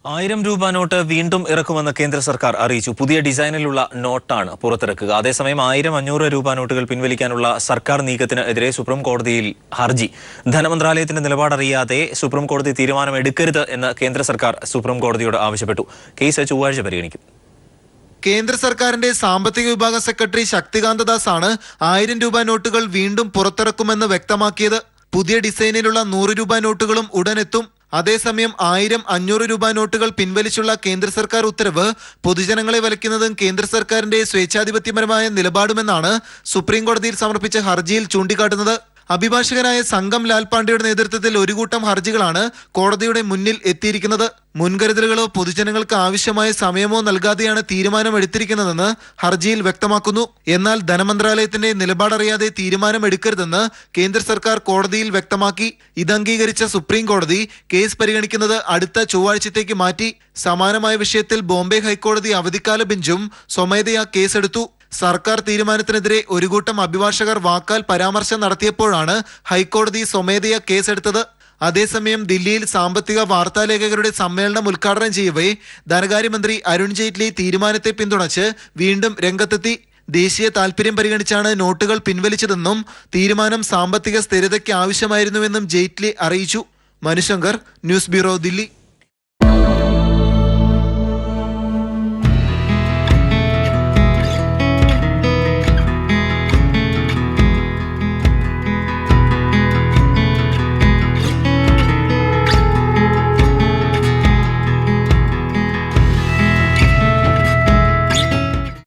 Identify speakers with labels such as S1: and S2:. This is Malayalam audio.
S1: 1000 രൂപ നോട്ട് വീണ്ടും ഇറക്കുമെന്ന് കേന്ദ്ര സർക്കാർ അറിയിച്ചു. പുതിയ ഡിസൈനിലുള്ള നോട്ടാണ് പുറത്തിറക്കുക. അതേസമയം 1000-500 രൂപ നോട്ടുകൾ പിൻവലിക്കാനുള്ള സർക്കാർ നീക്കത്തിന് എതിരെ സുപ്രീം കോടതിയിൽ ഹർജി. ധനമന്ത്രാലയത്തിന്റെ നിലപാടറിയാതെ സുപ്രീം കോടതി തീരുമാനം എടുക്കരുത് എന്ന് കേന്ദ്ര സർക്കാർ സുപ്രീം കോടതിയോട് ആവശ്യപ്പെട്ടു. കേസ് ചൊവ്വാഴ്ച പരിഗണിക്കും.
S2: കേന്ദ്ര സർക്കാരിന്റെ സാമ്പത്തിക വിഭാഗം സെക്രട്ടറി ശക്തികാന്ത ദാസ് ആണ് 1000 രൂപ നോട്ടുകൾ വീണ്ടും പുറത്തിറക്കുമെന്ന് വ്യക്തമാക്കിയത്. പുതിയ ഡിസൈനിലുള്ള 100 രൂപ നോട്ടുകളും ഉടനെത്തും. അതേസമയം 1000-500 രൂപ നോട്ടുകൾ പിൻവലിച്ചുള്ള കേന്ദ്ര സർക്കാർ ഉത്തരവ് പൊതുജനങ്ങളെ വലയ്ക്കുന്നതും കേന്ദ്ര സർക്കാരിന്റെ സ്വേച്ഛാധിപത്യപരമായ നിലപാടുമെന്നാണ് സുപ്രീം കോടതിയിൽ സമർപ്പിച്ച ഹർജിയിൽ ചൂണ്ടിക്കാട്ടുന്നത്. അഭിഭാഷകനായ സംഗം ലാൽ പാണ്ഡെയുടെ നേതൃത്വത്തിൽ ഒരു കൂട്ടം ഹർജികളാണ് കോടതിയുടെ മുന്നിൽ എത്തിയിരിക്കുന്നത്. മുൻകരുതലുകളോ പൊതുജനങ്ങൾക്ക് ആവശ്യമായ സമയമോ നൽകാതെയാണ് തീരുമാനം എടുത്തിരിക്കുന്നതെന്ന് ഹർജിയിൽ വ്യക്തമാക്കുന്നു. എന്നാൽ ധനമന്ത്രാലയത്തിന്റെ നിലപാടറിയാതെ തീരുമാനം എടുക്കരുതെന്ന് കേന്ദ്ര സർക്കാർ കോടതിയിൽ വ്യക്തമാക്കി. ഇതംഗീകരിച്ച സുപ്രീം കോടതി കേസ് പരിഗണിക്കുന്നത് അടുത്ത ചൊവ്വാഴ്ചത്തേക്ക് മാറ്റി. സമാനമായ വിഷയത്തിൽ ബോംബെ ഹൈക്കോടതി അവധിക്കാല ബെഞ്ചും സ്വമേധയാ കേസെടുത്തു. സർക്കാർ തീരുമാനത്തിനെതിരെ ഒരു കൂട്ടം അഭിഭാഷകർ വാക്കാൽ പരാമർശം നടത്തിയപ്പോഴാണ് ഹൈക്കോടതി സ്വമേധയാ കേസെടുത്തത്. അതേസമയം ദില്ലിയിൽ സാമ്പത്തിക വാർത്താലേഖകരുടെ സമ്മേളനം ഉദ്ഘാടനം ചെയ്യവേ ധനകാര്യമന്ത്രി അരുൺ ജെയ്റ്റ്ലി തീരുമാനത്തെ പിന്തുണച്ച് വീണ്ടും രംഗത്തെത്തി. ദേശീയ താൽപര്യം പരിഗണിച്ചാണ് നോട്ടുകൾ പിൻവലിച്ചതെന്നും തീരുമാനം സാമ്പത്തിക സ്ഥിരതയ്ക്ക് ആവശ്യമായിരുന്നുവെന്നും ജെയ്റ്റ്ലി അറിയിച്ചു. Manushankar, news bureau, Delhi.